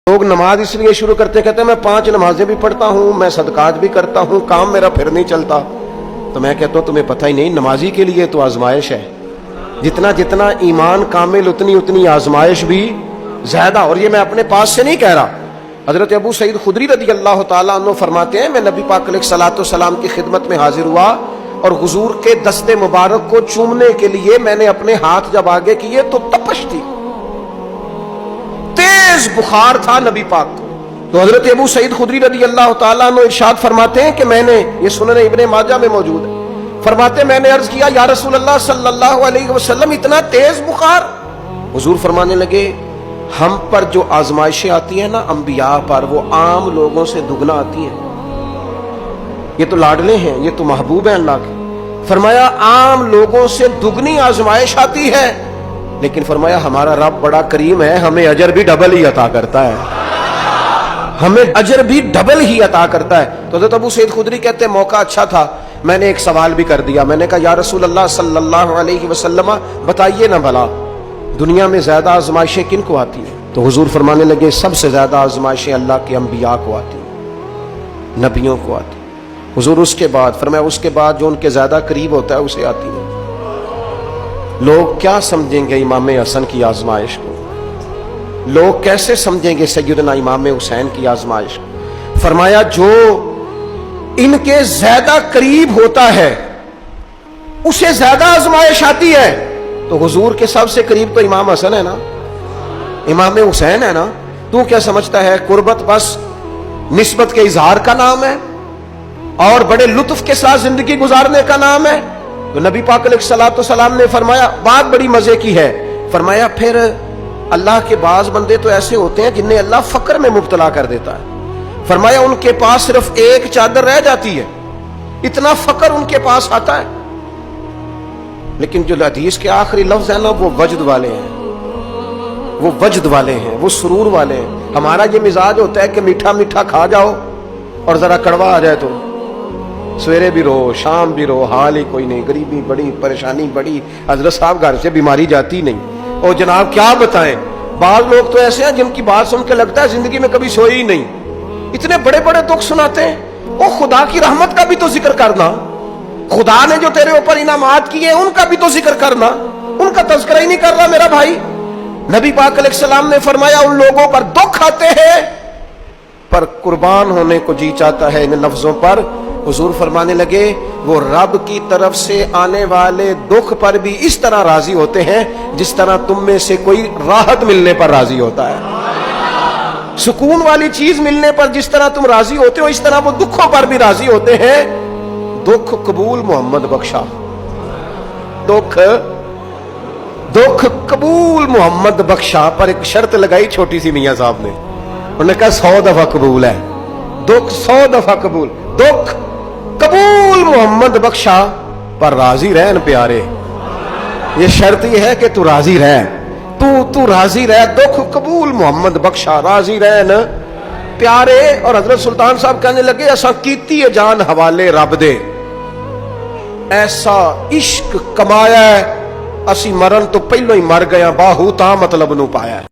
لوگ نماز اس لیے شروع کرتے ہیں، کہتے ہیں میں 5 نمازیں بھی پڑھتا ہوں، میں صدقات بھی کرتا ہوں، کام میرا پھر نہیں چلتا. تو میں کہتا ہوں تمہیں پتہ ہی نہیں، نمازی کے لیے تو آزمائش ہے. جتنا جتنا ایمان کامل اتنی آزمائش بھی زیادہ. اور یہ میں اپنے پاس سے نہیں کہہ رہا، حضرت ابو سعید خدری رضی اللہ تعالیٰ عنہ فرماتے ہیں میں نبی پاک علیہ الصلوۃ والسلام کی خدمت میں حاضر ہوا اور حضور کے دست مبارک کو چومنے کے لیے میں نے اپنے ہاتھ جب آگے کیے تو تپش تھی، تیز بخار تھا نبی پاک کو. تو حضرت ابو سعید خدری رضی اللہ تعالیٰ عنہ ارشاد فرماتے ہیں کہ میں نے، یہ سنن ابن ماجہ میں موجود ہے، فرماتے میں نے عرض کیا یا رسول اللہ صلی اللہ علیہ وسلم اتنا تیز بخار؟ حضور فرمانے لگے ہم پر جو آزمائشیں آتی ہیں نا انبیاء پر، وہ عام لوگوں سے دگنا آتی ہیں. یہ تو لاڈلے ہیں، یہ تو محبوب ہیں اللہ کے. فرمایا عام لوگوں سے دگنی آزمائش آتی ہے، لیکن فرمایا ہمارا رب بڑا کریم ہے، ہمیں اجر بھی ڈبل ہی عطا کرتا ہے، ہمیں اجر بھی ڈبل ہی عطا کرتا ہے. تو حضرت ابو سعید خدری کہتے ہیں موقع اچھا تھا، میں نے ایک سوال بھی کر دیا. میں نے کہا یا رسول اللہ صلی اللہ علیہ وسلم بتائیے نا بھلا دنیا میں زیادہ آزمائشیں کن کو آتی ہیں؟ تو حضور فرمانے لگے سب سے زیادہ آزمائشیں اللہ کے انبیاء کو آتی ہیں، نبیوں کو آتی ہیں. حضور اس کے بعد فرمایا اس کے بعد جو ان کے زیادہ قریب ہوتا ہے اسے آتی ہے. لوگ کیا سمجھیں گے امام حسن کی آزمائش کو؟ لوگ کیسے سمجھیں گے سیدنا امام حسین کی آزمائش کو؟ فرمایا جو ان کے زیادہ قریب ہوتا ہے اسے زیادہ آزمائش آتی ہے. تو حضور کے سب سے قریب تو امام حسن ہے نا، امام حسین ہے نا. تو کیا سمجھتا ہے قربت بس نسبت کے اظہار کا نام ہے اور بڑے لطف کے ساتھ زندگی گزارنے کا نام ہے؟ تو نبی پاک علیہ الصلوۃ والسلام نے فرمایا بات بڑی مزے کی ہے. فرمایا پھر اللہ کے بعض بندے تو ایسے ہوتے ہیں جنہیں اللہ فقر میں مبتلا کر دیتا ہے. فرمایا ان کے پاس صرف ایک چادر رہ جاتی ہے، اتنا فقر ان کے پاس آتا ہے. لیکن جو حدیث کے آخری لفظ ہیں نا وہ وجد والے ہیں، وہ وجد والے ہیں، وہ سرور والے ہیں. ہمارا یہ مزاج ہوتا ہے کہ میٹھا میٹھا کھا جاؤ اور ذرا کڑوا آ جائے تو سویرے بھی رو شام بھی رو، حال ہی کوئی نہیں، غریبی بڑی، پریشانی بڑی، حضرت صاحب گھر سے بیماری جاتی نہیں. اور جناب کیا بتائیں، بعض لوگ تو ایسے ہیں جن کی بات سن کے لگتا ہے زندگی میں کبھی سوئے ہی نہیں، اتنے بڑے بڑے دکھ سناتے ہیں. او خدا کی رحمت کا بھی تو ذکر کرنا، خدا نے جو تیرے اوپر انعامات کیے ان کا بھی تو ذکر کرنا، ان کا تذکرہ ہی نہیں کر رہا میرا بھائی. نبی پاک علیہ السلام نے فرمایا ان لوگوں پر دکھ آتے ہیں پر قربان ہونے کو جی چاہتا ہے ان لفظوں پر. حضور فرمانے لگے وہ رب کی طرف سے آنے والے دکھ پر بھی اس طرح راضی ہوتے ہیں جس طرح تم میں سے کوئی راحت ملنے پر راضی ہوتا ہے. سکون والی چیز ملنے پر جس طرح تم راضی ہوتے ہو اس طرح وہ دکھوں پر بھی راضی ہوتے ہیں. دکھ قبول محمد بخشا، دکھ قبول محمد بخشا. پر ایک شرط لگائی چھوٹی سی میاں صاحب نے، انہوں نے کہا 100 دفعہ قبول ہے، دکھ 100 دفعہ قبول. دکھ قبول محمد بخشا پر راضی رہن پیارے. یہ شرط یہ ہے کہ تو راضی رہ، تو راضی رہ. دکھ قبول محمد بخشا، راضی رہن پیارے. اور حضرت سلطان صاحب کہنے لگے ایسا کیتی ہے جان حوالے رب دے، ایسا عشق کمایا ہے اسی مرن تو پہلو ہی مر گیا، باہو تا مطلب نو پایا ہے.